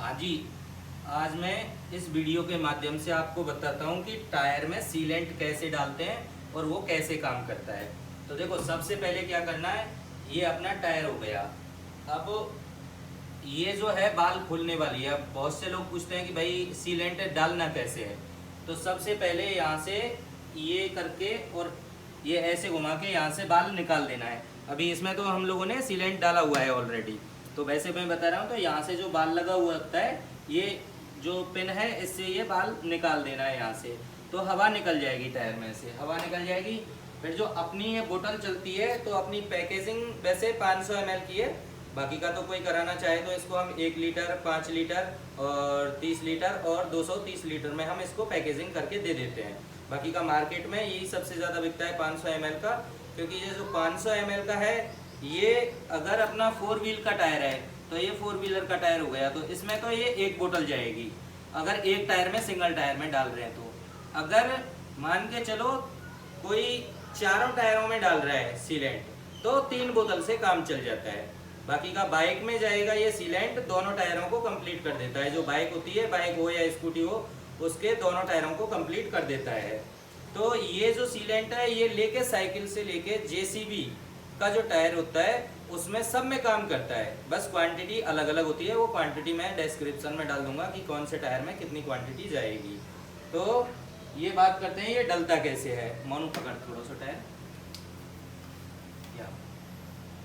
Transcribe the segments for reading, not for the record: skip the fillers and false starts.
हाँ जी। आज मैं इस वीडियो के माध्यम से आपको बताता हूँ कि टायर में सीलेंट कैसे डालते हैं और वो कैसे काम करता है। तो देखो, सबसे पहले क्या करना है, ये अपना टायर हो गया। अब ये जो है बाल खुलने वाली है। अब बहुत से लोग पूछते हैं कि भाई सीलेंट डालना कैसे है। तो सबसे पहले यहाँ से ये करके और ये ऐसे घुमा के यहाँ से बाल निकाल देना है। अभी इसमें तो हम लोगों ने सीलेंट डाला हुआ है ऑलरेडी, तो वैसे मैं बता रहा हूँ। तो यहाँ से जो बाल लगा हुआ होता है, ये जो पिन है, इससे ये बाल निकाल देना है यहाँ से। तो हवा निकल जाएगी, टायर में से हवा निकल जाएगी। फिर जो अपनी ये बोतल चलती है, तो अपनी पैकेजिंग वैसे 500 ml की है। बाकी का तो कोई कराना चाहे तो इसको हम 1 लीटर, 5 लीटर और 30 लीटर और 230 लीटर में हम इसको पैकेजिंग करके दे देते हैं। बाकी का मार्केट में यही सबसे ज़्यादा बिकता है 500 ml का, क्योंकि ये जो 500 ml का है, ये अगर अपना 4 व्हील का टायर है तो ये 4 व्हीलर का टायर हो गया, तो इसमें तो ये एक बोतल जाएगी अगर एक टायर में, सिंगल टायर में डाल रहे हैं। तो अगर मान के चलो कोई चारों टायरों में डाल रहा है सीलेंट, तो 3 बोतल से काम चल जाता है। बाकी का बाइक में जाएगा, ये सीलेंट दोनों टायरों को कंप्लीट कर देता है। जो बाइक होती है, बाइक हो या स्कूटी हो, उसके दोनों टायरों को कंप्लीट कर देता है। तो ये जो सीलेंट है, ये लेके साइकिल से लेके जेसीबी का जो टायर होता है, उसमें सब में काम करता है। बस क्वांटिटी अलग अलग होती है, वो क्वांटिटी मैं डिस्क्रिप्शन में डाल दूंगा कि कौन से टायर में कितनी क्वांटिटी जाएगी। तो ये बात करते हैं ये डलता कैसे है। मोनू पकड़ थोड़ा सा टायर।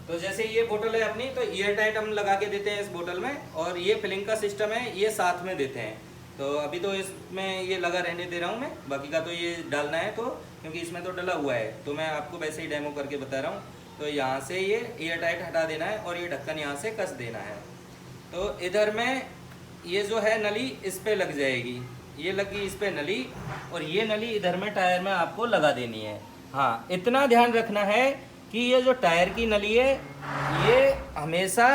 तो जैसे ये बोतल है अपनी, तो ईयर टाइट हम लगा के देते हैं इस बोतल में, और ये फिलिंग का सिस्टम है, ये साथ में देते हैं। तो अभी तो इसमें ये लगा रहने दे रहा हूँ मैं, बाकी का तो ये डालना है, तो क्योंकि इसमें तो डला हुआ है, तो मैं आपको वैसे ही डेमो करके बता रहा हूँ। तो यहाँ से ये ईयर टाइट हटा देना है और ये ढक्कन यहाँ से कस देना है। तो इधर में ये जो है नली इस पर लग जाएगी, ये लगी इस पर नली, और ये नली इधर में टायर में आपको लगा देनी है। हाँ, इतना ध्यान रखना है कि ये जो टायर की नली है, ये हमेशा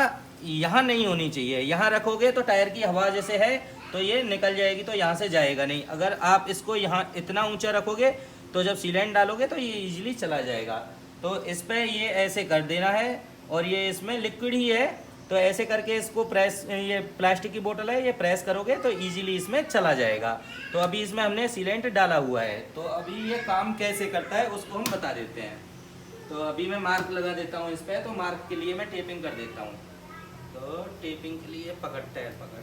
यहाँ नहीं होनी चाहिए। यहाँ रखोगे तो टायर की हवा जैसे है तो ये निकल जाएगी, तो यहाँ से जाएगा नहीं। अगर आप इसको यहाँ इतना ऊंचा रखोगे तो जब सीलेंट डालोगे तो ये इजीली चला जाएगा। तो इस पर ये ऐसे कर देना है, और ये इसमें लिक्विड ही है, तो ऐसे करके इसको प्रेस, ये प्लास्टिक की बोतल है, ये प्रेस करोगे तो इजीली इसमें चला जाएगा। तो अभी इसमें हमने सीलेंट डाला हुआ है, तो अभी ये काम कैसे करता है उसको हम बता देते हैं। तो अभी मैं मार्क लगा देता हूँ इस पर, तो मार्क के लिए मैं टेपिंग कर देता हूँ। तो टेपिंग के लिए टायर पकड़,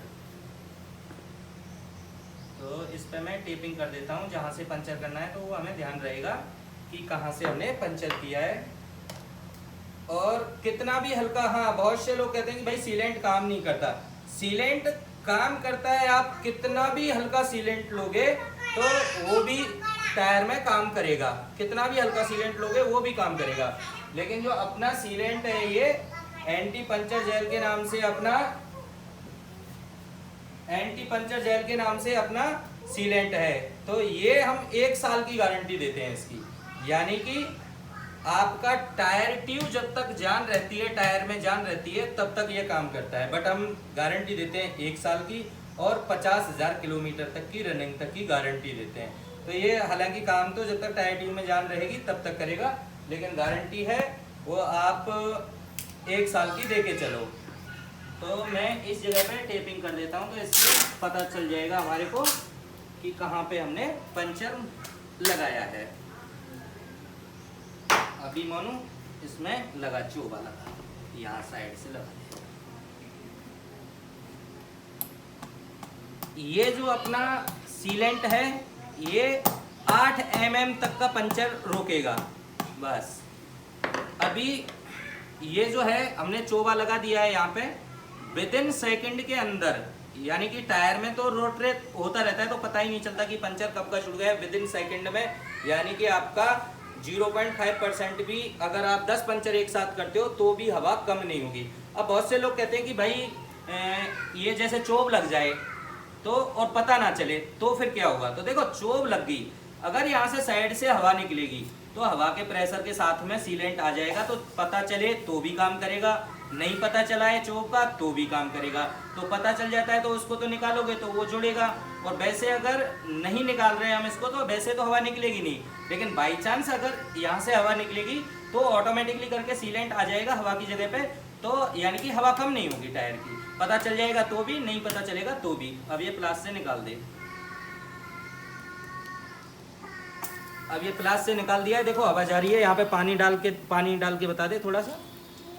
तो इस पर मैं टेपिंग कर देता हूँ। जहाँ से पंचर करना है तो वो हमें ध्यान रहेगा कि कहाँ से हमने पंचर किया है और कितना भी हल्का। हाँ, बहुत से लोग कहते हैं कि भाई सीलेंट काम नहीं करता। सीलेंट काम करता है, आप कितना भी हल्का सीलेंट लोगे तो वो भी टायर में काम करेगा। कितना भी हल्का सीलेंट लोगे वो भी काम करेगा। लेकिन जो अपना सीलेंट है, ये एंटी पंचर जेल के नाम से अपना सीलेंट है। तो ये हम 1 साल की गारंटी देते हैं इसकी, यानी कि आपका टायर ट्यूब जब तक जान रहती है, टायर में जान रहती है, तब तक ये काम करता है। बट हम गारंटी देते हैं 1 साल की, और 50,000 किलोमीटर तक की रनिंग तक की गारंटी देते हैं। तो ये हालांकि काम तो जब तक टायर ट्यूब में जान रहेगी तब तक करेगा, लेकिन गारंटी है वो आप 1 साल की दे के चलो। तो मैं इस जगह पे टेपिंग कर देता हूँ, तो इससे पता चल जाएगा हमारे को कि कहाँ पे हमने पंचर लगाया है। अभी मोनू इसमें लगा, चोबा लगा, यहाँ साइड से लगा। ये जो अपना सीलेंट है, ये 8 mm तक का पंचर रोकेगा बस। अभी ये जो है हमने चोबा लगा दिया है यहाँ पे, विदिन सेकंड के अंदर, यानी कि टायर में तो रोटेट होता रहता है, तो पता ही नहीं चलता कि पंचर कब का शुरू गया है। विदिन सेकंड में, यानी कि आपका 0.5% भी, अगर आप 10 पंचर एक साथ करते हो तो भी हवा कम नहीं होगी। अब बहुत से लोग कहते हैं कि भाई ये जैसे चोब लग जाए तो और पता ना चले तो फिर क्या होगा। तो देखो, चोब लग गई, अगर यहाँ से साइड से हवा निकलेगी तो हवा के प्रेशर के साथ में सीलेंट आ जाएगा, तो पता चले तो भी काम करेगा, नहीं पता चला है चोब का तो भी काम करेगा। तो पता चल जाता है तो उसको तो निकालोगे तो वो जुड़ेगा, और वैसे अगर नहीं निकाल रहे हैं हम इसको तो वैसे तो हवा निकलेगी नहीं, लेकिन बाई चांस अगर यहाँ से हवा निकलेगी तो ऑटोमेटिकली करके सीलेंट आ जाएगा हवा की जगह पे, तो यानी कि हवा कम नहीं होगी टायर की, पता चल जाएगा तो भी, नहीं पता चलेगा तो भी। अब ये प्लास से निकाल दे। अब ये प्लास से निकाल दिया है, देखो हवा जा रही है। यहाँ पे पानी डाल के बता दे थोड़ा सा।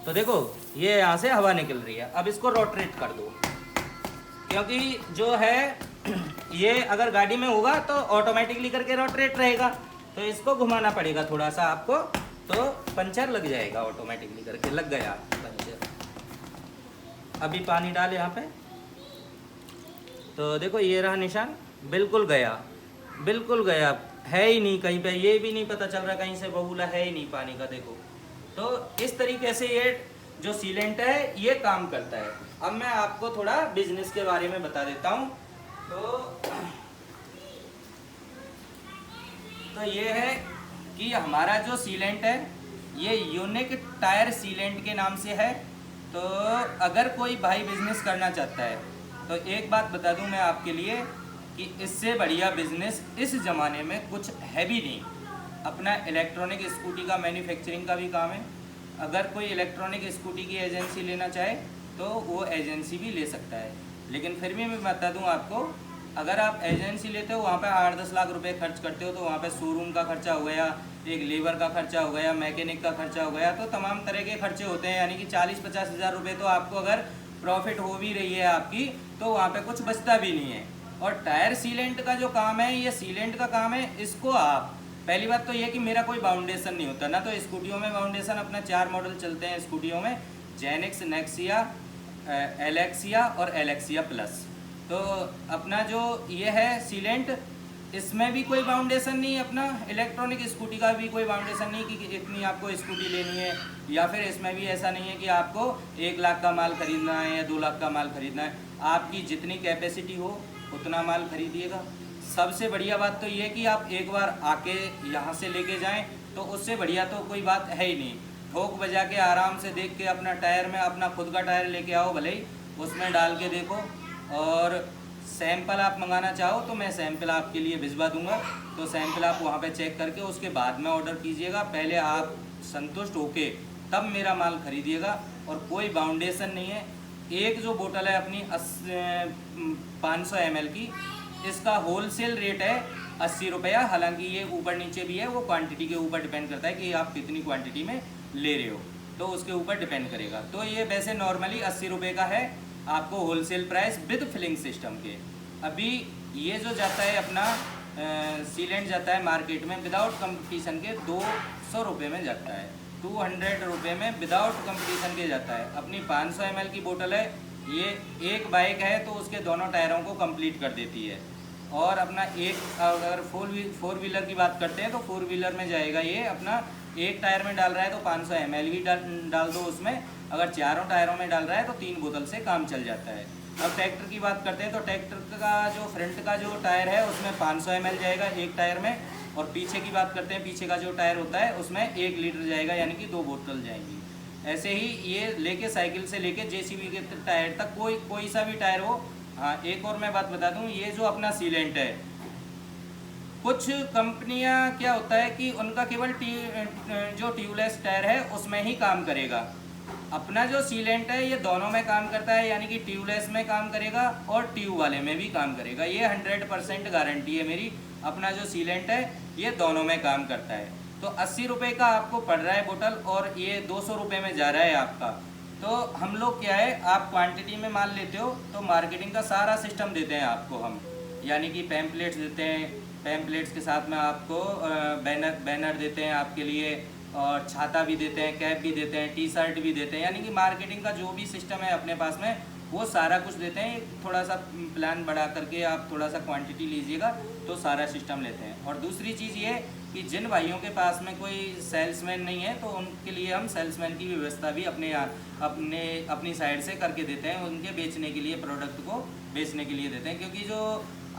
तो देखो ये यहाँ से हवा निकल रही है। अब इसको रोटेट कर दो, क्योंकि जो है ये अगर गाड़ी में होगा तो ऑटोमेटिकली करके रोटेट रहेगा, तो इसको घुमाना पड़ेगा थोड़ा सा आपको, तो पंचर लग जाएगा ऑटोमेटिकली करके। लग गया पंचर। अभी पानी डाल यहाँ पे, तो देखो ये रहा निशान, बिल्कुल गया, बिल्कुल गया, है ही नहीं कहीं पे, ये भी नहीं पता चल रहा कहीं से बबूला है ही नहीं पानी का। देखो तो इस तरीके से ये जो सीलेंट है ये काम करता है। अब मैं आपको थोड़ा बिजनेस के बारे में बता देता हूँ। तो ये है कि हमारा जो सीलेंट है ये यूनिक टायर सीलेंट के नाम से है। तो अगर कोई भाई बिजनेस करना चाहता है तो एक बात बता दूं मैं आपके लिए कि इससे बढ़िया बिजनेस इस ज़माने में कुछ है भी नहीं। अपना इलेक्ट्रॉनिक स्कूटी का मैन्युफैक्चरिंग का भी काम है। अगर कोई इलेक्ट्रॉनिक स्कूटी की एजेंसी लेना चाहे तो वो एजेंसी भी ले सकता है, लेकिन फिर भी मैं बता दूं आपको, अगर आप एजेंसी लेते हो वहाँ पे 8-10 लाख रुपए खर्च करते हो, तो वहाँ पे शोरूम का खर्चा हो गया, एक लेबर का खर्चा हो गया, मैकेनिक का खर्चा हो गया, तो तमाम तरह के खर्चे होते हैं। यानी कि 40-50 हज़ार रुपये तो आपको अगर प्रॉफिट हो भी रही है आपकी, तो वहाँ पे कुछ बचता भी नहीं है। और टायर सीलेंट का जो काम है, ये सीलेंट का काम है। इसको आप, पहली बात तो ये कि मेरा कोई बाउंडेशन नहीं होता ना, तो स्कूटियों में बाउंडेशन अपना 4 मॉडल चलते हैं स्कूटियों में, जेनिक्स, नेक्सिया, एलेक्सिया और एलेक्सिया प्लस। तो अपना जो ये है सीलेंट, इसमें भी कोई बाउंडेशन नहीं है। अपना इलेक्ट्रॉनिक स्कूटी का भी कोई बाउंडेशन नहीं कि इतनी आपको स्कूटी लेनी है, या फिर इसमें भी ऐसा नहीं है कि आपको 1 लाख का माल खरीदना है या 2 लाख का माल खरीदना है। आपकी जितनी कैपेसिटी हो उतना माल खरीदिएगा। सबसे बढ़िया बात तो ये कि आप एक बार आके यहाँ से लेके जाएं, तो उससे बढ़िया तो कोई बात है ही नहीं। ठोक बजा के आराम से देख के अपना टायर में, अपना खुद का टायर लेके आओ, भले ही उसमें डाल के देखो। और सैंपल आप मंगाना चाहो तो मैं सैंपल आपके लिए भिजवा दूंगा, तो सैंपल आप वहाँ पे चेक करके उसके बाद में ऑर्डर कीजिएगा। पहले आप संतुष्ट होके तब मेरा माल खरीदिएगा। और कोई बाउंडेशन नहीं है। एक जो बोतल है अपनी 500 ml की, इसका होलसेल रेट है 80 रुपया। हालांकि ये ऊपर नीचे भी है, वो क्वांटिटी के ऊपर डिपेंड करता है कि आप कितनी क्वांटिटी में ले रहे हो, तो उसके ऊपर डिपेंड करेगा। तो ये वैसे नॉर्मली 80 रुपये का है आपको wholesale price with filling system के। अभी ये जो जाता है अपना सीलेंट जाता है मार्केट में विदाउट कंपटीशन के 200 रुपये में जाता है, 200 रुपये में विदाउट कंपटीशन के जाता है। अपनी 500 ml की बोतल है, ये एक बाइक है तो उसके दोनों टायरों को कंप्लीट कर देती है। और अपना एक, अगर फोर व्हीलर की बात करते हैं तो 4 व्हीलर में जाएगा ये। अपना एक टायर में डाल रहा है तो 500 ml ही डाल दो उसमें। अगर चारों टायरों में डाल रहा है तो 3 बोतल से काम चल जाता है। अब ट्रैक्टर की बात करते हैं तो ट्रैक्टर का जो फ्रंट का जो टायर है उसमें 500 ml जाएगा एक टायर में। और पीछे की बात करते हैं, पीछे का जो टायर होता है उसमें 1 लीटर जाएगा, यानी कि 2 बोतल जाएंगी। ऐसे ही ये लेके साइकिल से लेके जेसीबी के टायर तक कोई सा भी टायर हो। हाँ, एक और मैं बात बता दूं, ये जो अपना सीलेंट है, कुछ कंपनियां क्या होता है कि उनका केवल जो ट्यूबलेस टायर है उसमें ही काम करेगा। अपना जो सीलेंट है ये दोनों में काम करता है, यानी कि ट्यूबलेस में काम करेगा और ट्यूब वाले में भी काम करेगा। ये 100% गारंटी है मेरी। अपना जो सीलेंट है ये दोनों में काम करता है। तो 80 रुपये का आपको पड़ रहा है बोतल, और ये 200 रुपये में जा रहा है आपका। तो हम लोग क्या है, आप क्वांटिटी में माल लेते हो तो मार्केटिंग का सारा सिस्टम देते हैं आपको हम, यानी कि पैम्पलेट्स देते हैं, पैम्पलेट्स के साथ में आपको बैनर देते हैं आपके लिए, और छाता भी देते हैं, कैप भी देते हैं, टी शर्ट भी देते हैं। यानी कि मार्केटिंग का जो भी सिस्टम है अपने पास में वो सारा कुछ देते हैं। थोड़ा सा प्लान बढ़ा करके आप थोड़ा सा क्वांटिटी लीजिएगा तो सारा सिस्टम लेते हैं। और दूसरी चीज़ ये कि जिन भाइयों के पास में कोई सेल्समैन नहीं है तो उनके लिए हम सेल्समैन की व्यवस्था भी अपनी साइड से करके देते हैं। उनके बेचने के लिए, प्रोडक्ट को बेचने के लिए देते हैं। क्योंकि जो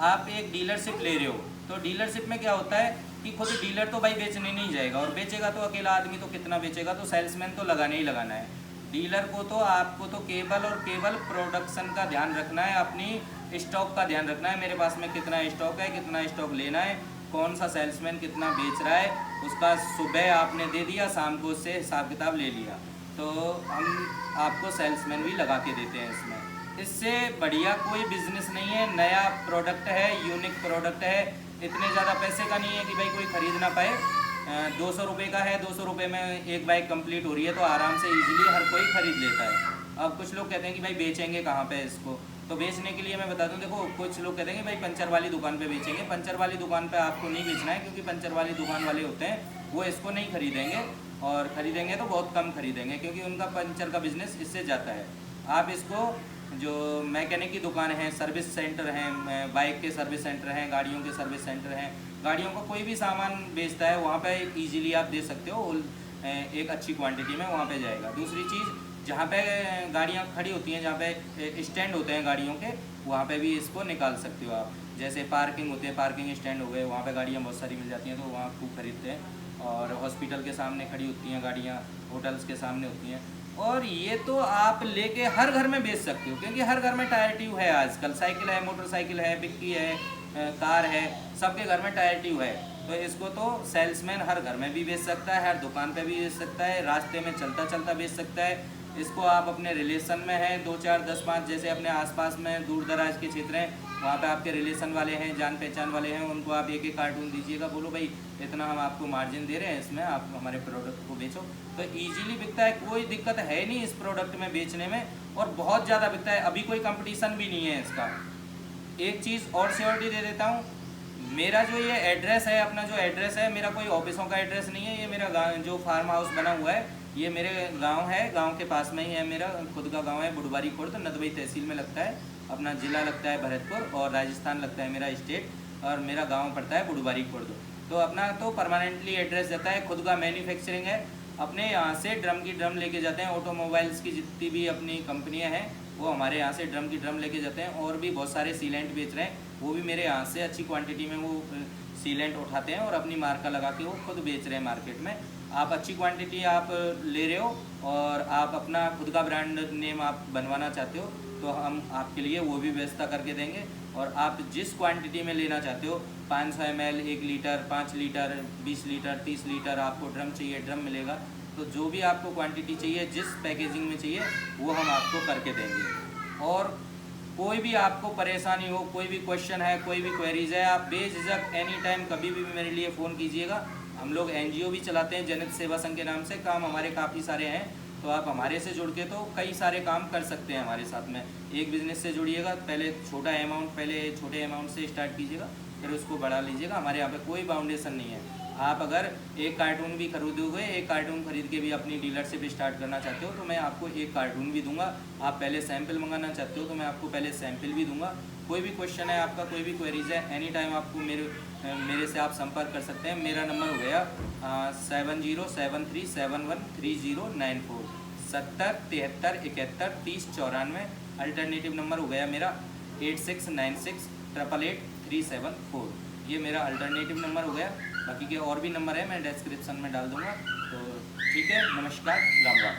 आप एक डीलरशिप ले रहे हो तो डीलरशिप में क्या होता है कि खुद डीलर तो भाई बेचने नहीं जाएगा, और बेचेगा तो अकेला आदमी तो कितना बेचेगा, तो सेल्समैन तो लगाना ही लगाना है। डीलर को तो आपको तो केवल प्रोडक्शन का ध्यान रखना है, अपनी स्टॉक का ध्यान रखना है। मेरे पास में कितना स्टॉक है, कितना स्टॉक लेना है, कौन सा सेल्समैन कितना बेच रहा है, उसका सुबह आपने दे दिया, शाम को उससे हिसाब किताब ले लिया। तो हम आपको सेल्समैन भी लगा के देते हैं इसमें। इससे बढ़िया कोई बिजनेस नहीं है, नया प्रोडक्ट है, यूनिक प्रोडक्ट है, इतने ज़्यादा पैसे का नहीं है कि भाई कोई ख़रीद ना पाए। 200 रुपये का है, 200 रुपये में एक बाइक कंप्लीट हो रही है तो आराम से इजीली हर कोई ख़रीद लेता है। अब कुछ लोग कहते हैं कि भाई बेचेंगे कहाँ पे इसको, तो बेचने के लिए मैं बता दूं, देखो कुछ लोग कहते हैं कि भाई पंचर वाली दुकान पे बेचेंगे। पंचर वाली दुकान पे आपको नहीं बेचना है, क्योंकि पंचर वाली दुकान वाले होते हैं वो इसको नहीं खरीदेंगे, और ख़रीदेंगे तो बहुत कम खरीदेंगे, क्योंकि उनका पंचर का बिज़नेस इससे जाता है। आप इसको जो मैकेनिक की दुकान है, सर्विस सेंटर हैं, बाइक के सर्विस सेंटर हैं, गाड़ियों के सर्विस सेंटर हैं, गाड़ियों का कोई भी सामान बेचता है वहाँ पे इजीली आप दे सकते हो, एक अच्छी क्वांटिटी में वहाँ पे जाएगा। दूसरी चीज़, जहाँ पे गाड़ियाँ खड़ी होती हैं, जहाँ पे स्टैंड होते हैं गाड़ियों के, वहाँ पे भी इसको निकाल सकते हो आप। जैसे पार्किंग होते हैं, पार्किंग स्टैंड हो गए, वहाँ पे गाड़ियाँ बहुत सारी मिल जाती हैं तो वहाँ खूब खरीदते हैं। और हॉस्पिटल के सामने खड़ी होती हैं गाड़ियाँ, होटल्स के सामने होती हैं। और ये तो आप लेके हर घर में बेच सकते हो, क्योंकि हर घर में टायर ट्यूब है आजकल। साइकिल है, मोटरसाइकिल है, बिक्की है, कार है, सबके घर में टायर ट्यूब है। तो इसको तो सेल्समैन हर घर में भी बेच सकता है, हर दुकान पे भी बेच सकता है, रास्ते में चलता चलता बेच सकता है। इसको आप अपने रिलेशन में हैं 2 4 10 5, जैसे अपने आसपास में दूर दराज के क्षेत्र हैं, वहाँ पे आपके रिलेशन वाले हैं, जान पहचान वाले हैं, उनको आप एक एक कार्टून दीजिएगा, बोलो भाई इतना हम आपको मार्जिन दे रहे हैं, इसमें आप हमारे प्रोडक्ट को बेचो। तो ईजीली बिकता है, कोई दिक्कत है नहीं इस प्रोडक्ट में बेचने में, और बहुत ज़्यादा बिकता है। अभी कोई कंपटीशन भी नहीं है इसका। एक चीज़ और श्योरिटी दे देता हूँ, मेरा जो ये एड्रेस है, अपना जो एड्रेस है, मेरा कोई ऑफिसों का एड्रेस नहीं है। ये मेरा जो फार्म हाउस बना हुआ है, ये मेरे गांव है, गांव के पास में ही है, मेरा खुद का गांव है, बुढ़वारी खुर्द, नदबई तहसील में लगता है। अपना ज़िला लगता है भरतपुर, और राजस्थान लगता है मेरा स्टेट, और मेरा गांव पड़ता है बुढ़वारी खुर्द। तो अपना तो परमानेंटली एड्रेस रहता है, खुद का मैन्युफैक्चरिंग है। अपने यहाँ से ड्रम की ड्रम लेके जाते हैं, ऑटोमोबाइल्स की जितनी भी अपनी कंपनियाँ हैं वो हमारे यहाँ से ड्रम की ड्रम लेके जाते हैं। और भी बहुत सारे सीलेंट बेच रहे हैं, वो भी मेरे यहाँ से अच्छी क्वांटिटी में वो सीलेंट उठाते हैं और अपनी मार्का लगा के वो खुद बेच रहे हैं मार्केट में। आप अच्छी क्वांटिटी आप ले रहे हो और आप अपना खुद का ब्रांड नेम आप बनवाना चाहते हो, तो हम आपके लिए वो भी व्यवस्था करके देंगे। और आप जिस क्वांटिटी में लेना चाहते हो, 500 ml, 1 litre, 5 litre, 20 litre, 30 litre, आपको ड्रम चाहिए ड्रम मिलेगा। तो जो भी आपको क्वांटिटी चाहिए, जिस पैकेजिंग में चाहिए, वो हम आपको करके देंगे। और कोई भी आपको परेशानी हो, कोई भी क्वेश्चन है, कोई भी क्वेरीज है, आप बेझिझक एनी टाइम कभी भी मेरे लिए फ़ोन कीजिएगा। हम लोग NGO भी चलाते हैं, जनहित सेवा संघ के नाम से, काम हमारे काफ़ी सारे हैं। तो आप हमारे से जुड़ के तो कई सारे काम कर सकते हैं हमारे साथ में। एक बिज़नेस से जुड़िएगा, पहले छोटे अमाउंट से स्टार्ट कीजिएगा, फिर उसको बढ़ा लीजिएगा। हमारे यहाँ पे कोई बाउंडेशन नहीं है। आप अगर एक कार्टून भी खरीदोगे, एक कार्टून खरीद के भी अपनी डीलरशिप स्टार्ट करना चाहते हो, तो मैं आपको एक कार्टून भी दूंगा। आप पहले सैंपल मंगाना चाहते हो तो मैं आपको पहले सैंपल भी दूंगा। कोई भी क्वेश्चन है आपका, कोई भी क्वेरीज है, एनी टाइम आपको मेरे से आप संपर्क कर सकते हैं। मेरा नंबर हो गया 7073713094, 70 73 71 30 94। अल्टरनेटिव नंबर हो गया मेरा 8696 888 374। ये मेरा अल्टरनेटिव नंबर हो गया। बाकी के और भी नंबर है मैं डिस्क्रिप्शन में डाल दूँगा। तो ठीक है, नमस्कार, राम राम।